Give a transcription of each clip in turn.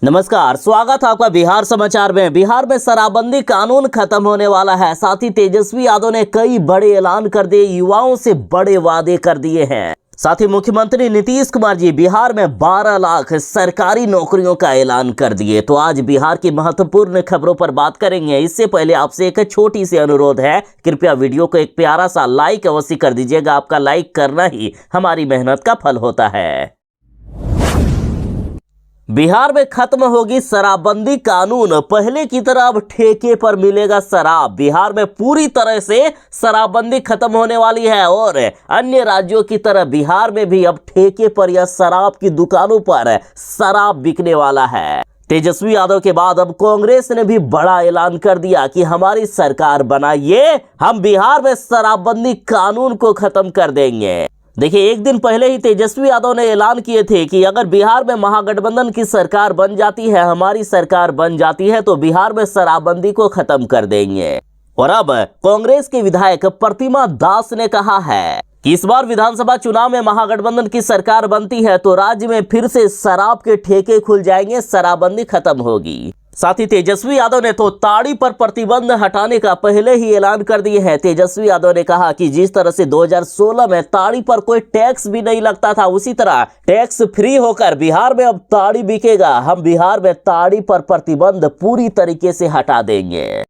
नमस्कार, स्वागत है आपका बिहार समाचार में। बिहार में शराबबंदी कानून खत्म होने वाला है। साथ ही तेजस्वी यादव ने कई बड़े ऐलान कर दिए, युवाओं से बड़े वादे कर दिए हैं। साथ ही मुख्यमंत्री नीतीश कुमार जी बिहार में 12 लाख सरकारी नौकरियों का ऐलान कर दिए। तो आज बिहार की महत्वपूर्ण खबरों पर बात करेंगे। इससे पहले आपसे एक छोटी सी अनुरोध है, कृपया वीडियो को एक प्यारा सा लाइक अवश्य कर दीजिएगा। आपका लाइक करना ही हमारी मेहनत का फल होता है। बिहार में खत्म होगी शराबबंदी कानून, पहले की तरह अब ठेके पर मिलेगा शराब। बिहार में पूरी तरह से शराबबंदी खत्म होने वाली है और अन्य राज्यों की तरह बिहार में भी अब ठेके पर या शराब की दुकानों पर शराब बिकने वाला है। तेजस्वी यादव के बाद अब कांग्रेस ने भी बड़ा ऐलान कर दिया कि हमारी सरकार बनाइए, हम बिहार में शराबबंदी कानून को खत्म कर देंगे। देखिए, एक दिन पहले ही तेजस्वी यादव ने ऐलान किए थे कि अगर बिहार में महागठबंधन की सरकार बन जाती है, हमारी सरकार बन जाती है, तो बिहार में शराबबंदी को खत्म कर देंगे। और अब कांग्रेस के विधायक प्रतिमा दास ने कहा है कि इस बार विधानसभा चुनाव में महागठबंधन की सरकार बनती है तो राज्य में फिर से शराब के ठेके खुल जाएंगे, शराबबंदी खत्म होगी। साथ ही तेजस्वी यादव ने तो ताड़ी पर प्रतिबंध हटाने का पहले ही ऐलान कर दिए हैं। तेजस्वी यादव ने कहा कि जिस तरह से 2016 में ताड़ी पर कोई टैक्स भी नहीं लगता था, उसी तरह टैक्स फ्री होकर बिहार में अब ताड़ी बिकेगा। हम बिहार में ताड़ी पर प्रतिबंध पूरी तरीके से हटा देंगे।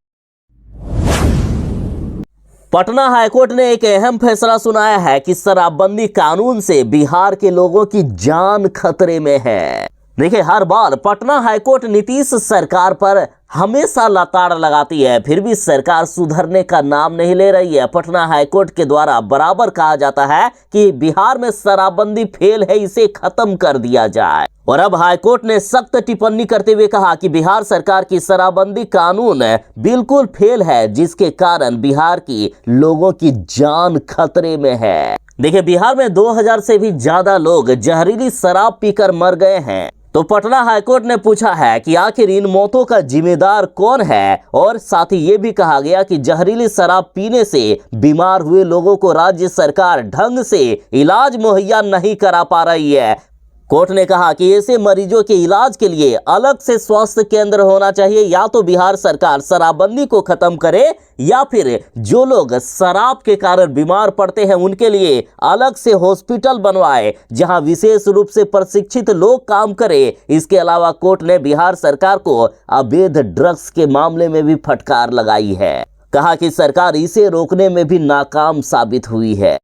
पटना हाईकोर्ट ने एक अहम फैसला सुनाया है कि शराबबंदी कानून से बिहार के लोगों की जान खतरे में है। देखिए, हर बार पटना हाईकोर्ट नीतीश सरकार पर हमेशा लताड़ लगाती है, फिर भी सरकार सुधरने का नाम नहीं ले रही है। पटना हाईकोर्ट के द्वारा बराबर कहा जाता है कि बिहार में शराबबंदी फेल है, इसे खत्म कर दिया जाए। और अब हाईकोर्ट ने सख्त टिप्पणी करते हुए कहा कि बिहार सरकार की शराबबंदी कानून बिल्कुल फेल है, जिसके कारण बिहार की लोगों की जान खतरे में है। देखिए, बिहार में 2000 से भी ज्यादा लोग जहरीली शराब पीकर मर गए हैं। तो पटना हाईकोर्ट ने पूछा है कि आखिर इन मौतों का जिम्मेदार कौन है। और साथ ही ये भी कहा गया कि जहरीली शराब पीने से बीमार हुए लोगों को राज्य सरकार ढंग से इलाज मुहैया नहीं करा पा रही है। कोर्ट ने कहा कि ऐसे मरीजों के इलाज के लिए अलग से स्वास्थ्य केंद्र होना चाहिए। या तो बिहार सरकार शराबबंदी को खत्म करे या फिर जो लोग शराब के कारण बीमार पड़ते हैं उनके लिए अलग से हॉस्पिटल बनवाए, जहां विशेष रूप से प्रशिक्षित लोग काम करें। इसके अलावा कोर्ट ने बिहार सरकार को अवैध ड्रग्स के मामले में भी फटकार लगाई है। कहा कि सरकार इसे रोकने में भी नाकाम साबित हुई है।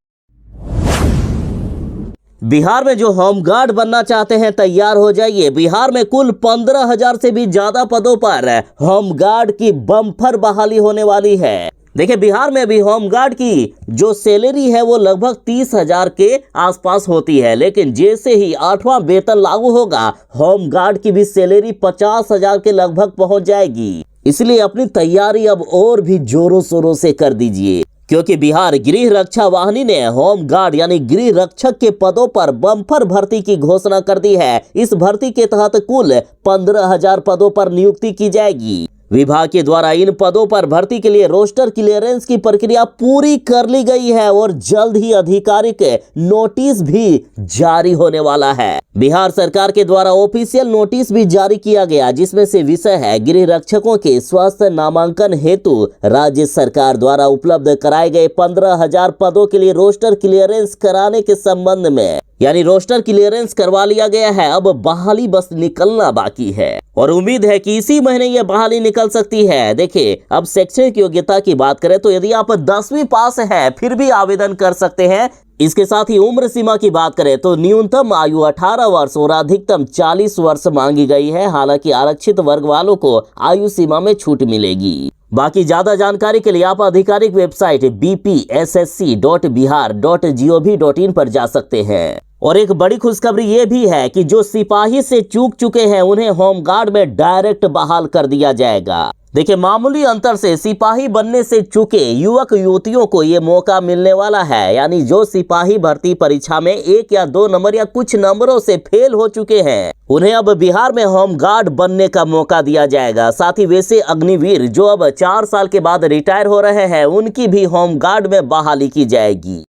बिहार में जो होमगार्ड बनना चाहते हैं तैयार हो जाइए। बिहार में कुल 15,000 से भी ज्यादा पदों पर होमगार्ड की बम्पर बहाली होने वाली है। देखिए, बिहार में भी होमगार्ड की जो सैलरी है वो लगभग 30,000 के आसपास होती है, लेकिन जैसे ही 8वां वेतन लागू होगा, होमगार्ड की भी सैलरी 50,000 के लगभग पहुंच जाएगी। इसलिए अपनी तैयारी अब और भी जोरों शोरों से कर दीजिए, क्योंकि बिहार गृह रक्षा वाहिनी ने होमगार्ड यानी गृह रक्षक के पदों पर बम्पर भर्ती की घोषणा कर दी है। इस भर्ती के तहत कुल 15,000 पदों पर नियुक्ति की जाएगी। विभाग के द्वारा इन पदों पर भर्ती के लिए रोस्टर क्लियरेंस की प्रक्रिया पूरी कर ली गई है और जल्द ही आधिकारिक नोटिस भी जारी होने वाला है। बिहार सरकार के द्वारा ऑफिशियल नोटिस भी जारी किया गया, जिसमें से विषय है गृह रक्षकों के स्वास्थ्य नामांकन हेतु राज्य सरकार द्वारा उपलब्ध कराए गए 15,000 पदों के लिए रोस्टर क्लियरेंस कराने के संबंध में। यानी रोस्टर क्लियरेंस करवा लिया गया है, अब बहाली बस निकलना बाकी है और उम्मीद है कि इसी महीने यह बहाली निकल सकती है। देखिए, अब शैक्षणिक योग्यता की बात करें तो यदि आप 10वीं पास हैं फिर भी आवेदन कर सकते हैं। इसके साथ ही उम्र सीमा की बात करें तो न्यूनतम आयु 18 वर्ष और अधिकतम 40 वर्ष मांगी गई है। हालांकि आरक्षित वर्ग वालों को आयु सीमा में छूट मिलेगी। बाकी ज्यादा जानकारी के लिए आप आधिकारिक वेबसाइट bpssc.bihar.gov.in पर जा सकते हैं। और एक बड़ी खुशखबरी ये भी है कि जो सिपाही से चूक चुके हैं उन्हें होमगार्ड में डायरेक्ट बहाल कर दिया जाएगा। देखिए, मामूली अंतर से सिपाही बनने से चूके युवक युवतियों को ये मौका मिलने वाला है। यानी जो सिपाही भर्ती परीक्षा में 1 या 2 नंबर या कुछ नंबरों से फेल हो चुके हैं, उन्हें अब बिहार में होमगार्ड बनने का मौका दिया जाएगा। साथ ही वैसे अग्निवीर जो अब 4 साल के बाद रिटायर हो रहे हैं, उनकी भी होमगार्ड में बहाली की जाएगी।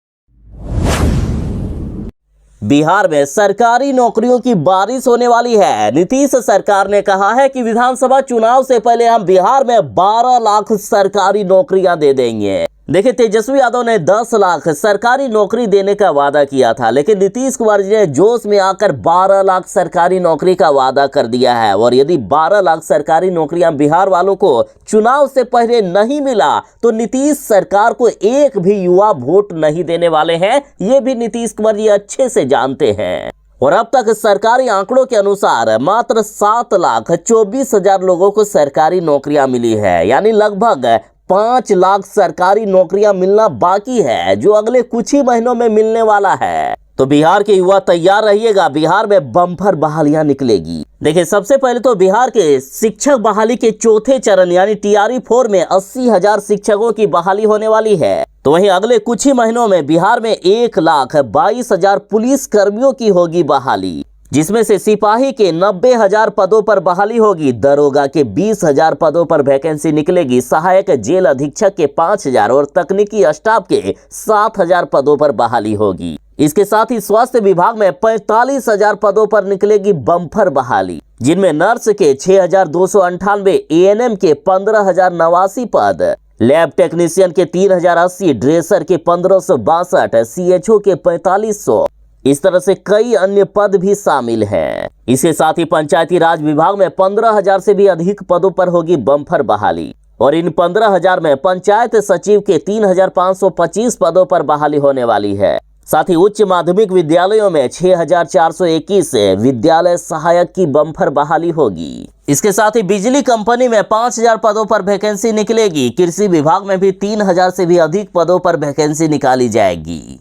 बिहार में सरकारी नौकरियों की बारिश होने वाली है। नीतीश सरकार ने कहा है कि विधानसभा चुनाव से पहले हम बिहार में 12 लाख सरकारी नौकरियां दे देंगे। देखिए, तेजस्वी यादव ने 10 लाख सरकारी नौकरी देने का वादा किया था, लेकिन नीतीश कुमार जी ने जोश में आकर 12 लाख सरकारी नौकरी का वादा कर दिया है। और यदि 12 लाख सरकारी नौकरियां बिहार वालों को चुनाव से पहले नहीं मिला तो नीतीश सरकार को एक भी युवा वोट नहीं देने वाले हैं। ये भी नीतीश कुमार जी अच्छे से जानते हैं। और अब तक सरकारी आंकड़ों के अनुसार मात्र 7,24,000 लोगों को सरकारी नौकरियां मिली है, यानी लगभग 5 लाख सरकारी नौकरियां मिलना बाकी है, जो अगले कुछ ही महीनों में मिलने वाला है। तो बिहार के युवा तैयार रहिएगा, बिहार में बम्पर बहालियां निकलेगी। देखिए, सबसे पहले तो बिहार के शिक्षक बहाली के चौथे चरण यानी TRE-4 में 80,000 शिक्षकों की बहाली होने वाली है। तो वहीं अगले कुछ ही महीनों में बिहार में 1,22,000 पुलिस कर्मियों की होगी बहाली, जिसमें से सिपाही के 90,000 पदों पर बहाली होगी, दरोगा के 20,000 पदों पर वैकेंसी निकलेगी, सहायक जेल अधीक्षक के 5,000 और तकनीकी स्टाफ के 7,000 पदों पर बहाली होगी। इसके साथ ही स्वास्थ्य विभाग में 45,000 पदों पर निकलेगी बम्पर बहाली, जिनमें नर्स के 6,298, ANM के 15,089 पद, लैब टेक्नीशियन के 3,080, ड्रेसर के 1,562, CHO के 4,500, इस तरह से कई अन्य पद भी शामिल हैं। इसके साथ ही पंचायती राज विभाग में 15,000 से भी अधिक पदों पर होगी बम्पर बहाली, और इन 15,000 में पंचायत सचिव के 3,525 पदों पर बहाली होने वाली है। साथ ही उच्च माध्यमिक विद्यालयों में 6,421 विद्यालय सहायक की बम्पर बहाली होगी। इसके साथ ही बिजली कंपनी में 5,000 पदों पर वैकेंसी निकलेगी। कृषि विभाग में भी 3,000 से भी अधिक पदों पर वैकेंसी निकाली जाएगी।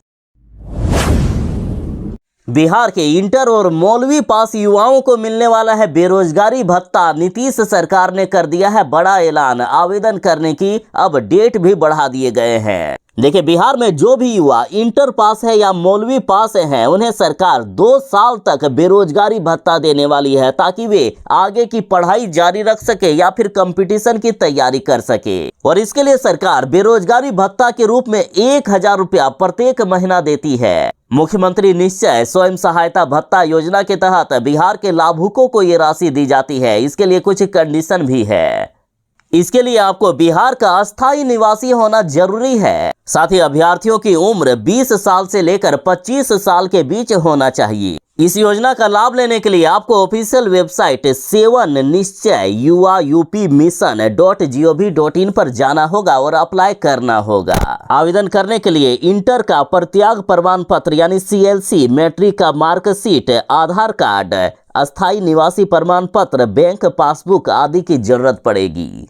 बिहार के इंटर और मौलवी पास युवाओं को मिलने वाला है बेरोजगारी भत्ता। नीतीश सरकार ने कर दिया है बड़ा ऐलान, आवेदन करने की अब डेट भी बढ़ा दिए गए हैं। देखिए, बिहार में जो भी युवा इंटर पास है या मौलवी पास हैं, उन्हें सरकार 2 साल तक बेरोजगारी भत्ता देने वाली है, ताकि वे आगे की पढ़ाई जारी रख सके या फिर कंपटीशन की तैयारी कर सके। और इसके लिए सरकार बेरोजगारी भत्ता के रूप में 1,000 रुपया प्रत्येक महीना देती है। मुख्यमंत्री निश्चय स्वयं सहायता भत्ता योजना के तहत बिहार के लाभुकों को ये राशि दी जाती है। इसके लिए कुछ कंडीशन भी है। इसके लिए आपको बिहार का अस्थायी निवासी होना जरूरी है। साथ ही अभ्यर्थियों की उम्र 20 साल से लेकर 25 साल के बीच होना चाहिए। इस योजना का लाभ लेने के लिए आपको ऑफिशियल वेबसाइट 7 निश्चय युवा UP mission.gov.in पर जाना होगा और अप्लाई करना होगा। आवेदन करने के लिए इंटर का प्रत्याग प्रमाण पत्र यानी CLC, मैट्रिक का मार्कशीट, आधार कार्ड, अस्थायी निवासी प्रमाण पत्र, बैंक पासबुक आदि की जरूरत पड़ेगी।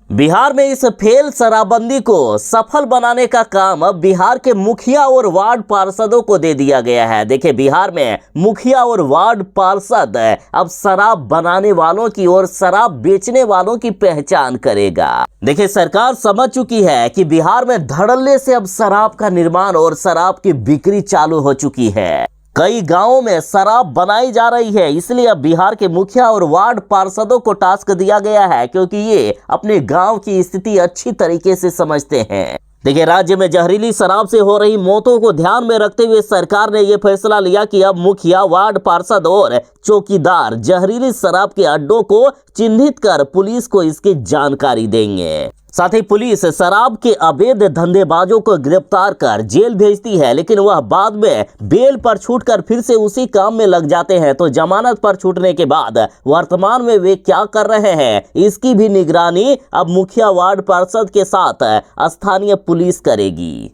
बिहार में इस फेल शराबबंदी को सफल बनाने का काम अब बिहार के मुखिया और वार्ड पार्षदों को दे दिया गया है। देखिए, बिहार में मुखिया और वार्ड पार्षद अब शराब बनाने वालों की और शराब बेचने वालों की पहचान करेगा। देखिए, सरकार समझ चुकी है कि बिहार में धड़ल्ले से अब शराब का निर्माण और शराब की बिक्री चालू हो चुकी है। कई गांवों में शराब बनाई जा रही है, इसलिए अब बिहार के मुखिया और वार्ड पार्षदों को टास्क दिया गया है, क्योंकि ये अपने गांव की स्थिति अच्छी तरीके से समझते हैं। देखिए, राज्य में जहरीली शराब से हो रही मौतों को ध्यान में रखते हुए सरकार ने यह फैसला लिया कि अब मुखिया, वार्ड पार्षद और चौकीदार जहरीली शराब के अड्डों को चिन्हित कर पुलिस को इसकी जानकारी देंगे। साथ ही पुलिस शराब के अवैध धंधेबाजों को गिरफ्तार कर जेल भेजती है, लेकिन वह बाद में बेल पर छूटकर फिर से उसी काम में लग जाते हैं। तो जमानत पर छूटने के बाद वर्तमान में वे क्या कर रहे हैं, इसकी भी निगरानी अब मुखिया, वार्ड पार्षद के साथ स्थानीय पुलिस करेगी।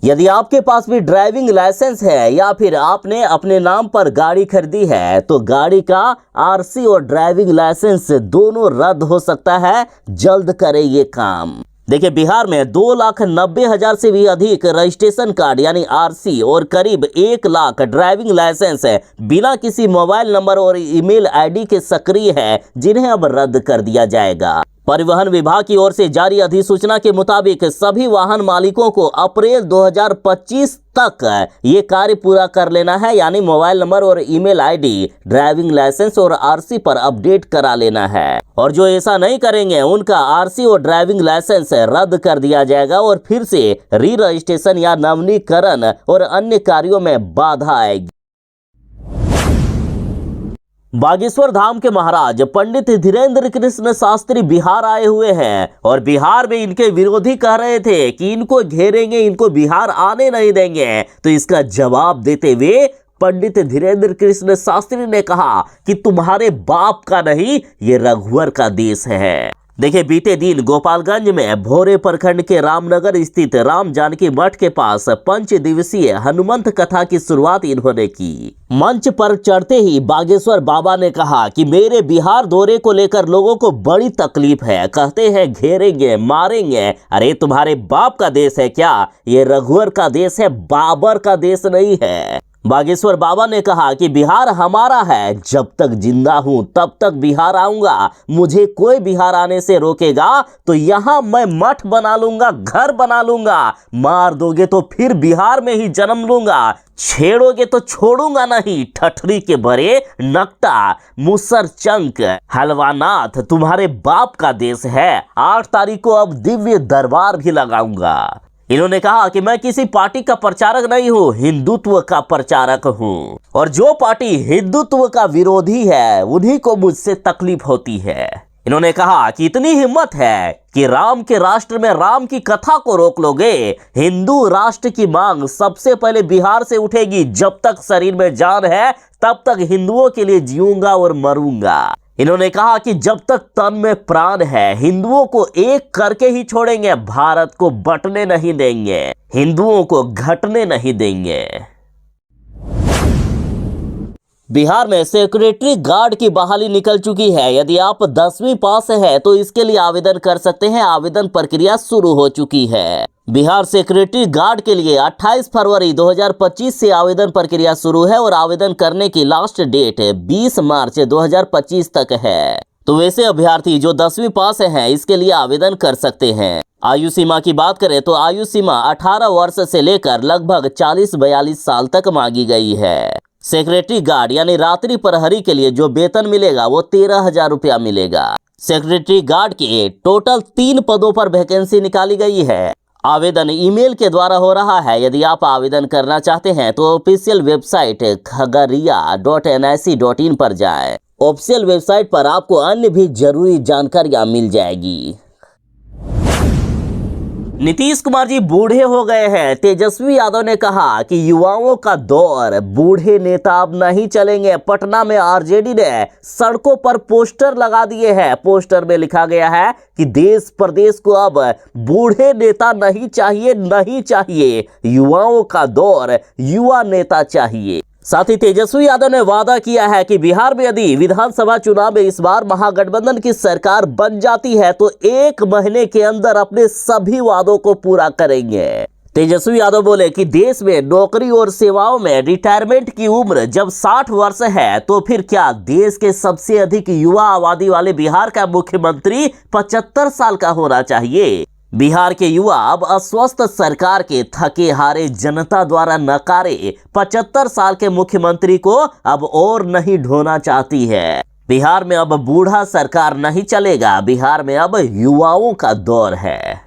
यदि आपके पास भी ड्राइविंग लाइसेंस है या फिर आपने अपने नाम पर गाड़ी खरीदी है, तो गाड़ी का RC और ड्राइविंग लाइसेंस दोनों रद्द हो सकता है। जल्द करें ये काम। देखिए, बिहार में 2,90,000 से भी अधिक रजिस्ट्रेशन कार्ड यानी RC और करीब 1 लाख ड्राइविंग लाइसेंस बिना किसी मोबाइल नंबर और ईमेल ID के सक्रिय है, जिन्हें अब रद्द कर दिया जाएगा। परिवहन विभाग की ओर से जारी अधिसूचना के मुताबिक सभी वाहन मालिकों को अप्रैल 2025 तक ये कार्य पूरा कर लेना है, यानी मोबाइल नंबर और ईमेल आईडी, ड्राइविंग लाइसेंस और आरसी पर अपडेट करा लेना है। और जो ऐसा नहीं करेंगे उनका आरसी और ड्राइविंग लाइसेंस रद्द कर दिया जाएगा और फिर से री रजिस्ट्रेशन या नवीनीकरण और अन्य कार्यों में बाधा आएगी। बागेश्वर धाम के महाराज पंडित धीरेन्द्र कृष्ण शास्त्री बिहार आए हुए हैं और बिहार में इनके विरोधी कह रहे थे कि इनको घेरेंगे, इनको बिहार आने नहीं देंगे। तो इसका जवाब देते हुए पंडित धीरेन्द्र कृष्ण शास्त्री ने कहा कि तुम्हारे बाप का नहीं, ये रघुवर का देश है। देखिए, बीते दिन गोपालगंज में भोरे प्रखंड के रामनगर स्थित राम जानकी मठ के पास 5 दिवसीय हनुमंत कथा की शुरुआत इन्होंने की। मंच पर चढ़ते ही बागेश्वर बाबा ने कहा कि मेरे बिहार दौरे को लेकर लोगों को बड़ी तकलीफ है, कहते हैं घेरेंगे, मारेंगे। अरे तुम्हारे बाप का देश है क्या? ये रघुवर का देश है, बाबर का देश नहीं है। बागेश्वर बाबा ने कहा कि बिहार हमारा है, जब तक जिंदा हूं तब तक बिहार आऊंगा। मुझे कोई बिहार आने से रोकेगा तो यहां मैं मठ बना लूंगा, घर बना लूंगा। मार दोगे तो फिर बिहार में ही जन्म लूंगा, छेड़ोगे तो छोड़ूंगा नहीं। ठठरी के बड़े नकटा मुसर चंक हलवानाथ तुम्हारे बाप का देश है। 8 तारीख को अब दिव्य दरबार भी लगाऊंगा। इन्होंने कहा कि मैं किसी पार्टी का प्रचारक नहीं हूँ, हिंदुत्व का प्रचारक हूँ, और जो पार्टी हिंदुत्व का विरोधी है उन्हीं को मुझसे तकलीफ होती है। इन्होंने कहा कि इतनी हिम्मत है कि राम के राष्ट्र में राम की कथा को रोक लोगे। हिंदू राष्ट्र की मांग सबसे पहले बिहार से उठेगी। जब तक शरीर में जान है तब तक हिंदुओं के लिए जीऊंगा और मरूंगा। इन्होंने कहा कि जब तक तन में प्राण है हिंदुओं को एक करके ही छोड़ेंगे, भारत को बंटने नहीं देंगे, हिंदुओं को घटने नहीं देंगे। बिहार में सिक्योरिटी गार्ड की बहाली निकल चुकी है। यदि आप 10वीं पास है तो इसके लिए आवेदन कर सकते हैं। आवेदन प्रक्रिया शुरू हो चुकी है। बिहार सिक्योरिटी गार्ड के लिए 28 फरवरी 2025 से आवेदन प्रक्रिया शुरू है और आवेदन करने की लास्ट डेट 20 मार्च 2025 तक है। तो वैसे अभ्यर्थी जो 10वीं पास हैं इसके लिए आवेदन कर सकते हैं। आयु सीमा की बात करें तो आयु सीमा 18 वर्ष से लेकर लगभग 40-42 साल तक मांगी गई है। सिक्योरिटी गार्ड यानी रात्रि प्रहरी के लिए जो वेतन मिलेगा वो 13,000 रुपया मिलेगा। सिक्योरिटी गार्ड के टोटल 3 पदों पर वैकेंसी निकाली गई है। आवेदन ईमेल के द्वारा हो रहा है। यदि आप आवेदन करना चाहते हैं तो ऑफिशियल वेबसाइट khagaria.nic.in पर जाएं। ऑफिशियल वेबसाइट पर आपको अन्य भी जरूरी जानकारियां मिल जाएगी। नीतीश कुमार जी बूढ़े हो गए हैं। तेजस्वी यादव ने कहा कि युवाओं का दौर, बूढ़े नेता अब नहीं चलेंगे। पटना में आरजेडी ने सड़कों पर पोस्टर लगा दिए हैं। पोस्टर में लिखा गया है कि देश प्रदेश को अब बूढ़े नेता नहीं चाहिए, नहीं चाहिए, युवाओं का दौर, युवा नेता चाहिए। साथ ही तेजस्वी यादव ने वादा किया है कि बिहार में यदि विधानसभा चुनाव में इस बार महागठबंधन की सरकार बन जाती है तो 1 महीने के अंदर अपने सभी वादों को पूरा करेंगे। तेजस्वी यादव बोले कि देश में नौकरी और सेवाओं में रिटायरमेंट की उम्र जब 60 वर्ष है तो फिर क्या देश के सबसे अधिक युवा आबादी वाले बिहार का मुख्यमंत्री 75 साल का होना चाहिए। बिहार के युवा अब अस्वस्थ सरकार के थके हारे जनता द्वारा नकारे 75 साल के मुख्यमंत्री को अब और नहीं ढोना चाहती है। बिहार में अब बूढ़ा सरकार नहीं चलेगा। बिहार में अब युवाओं का दौर है।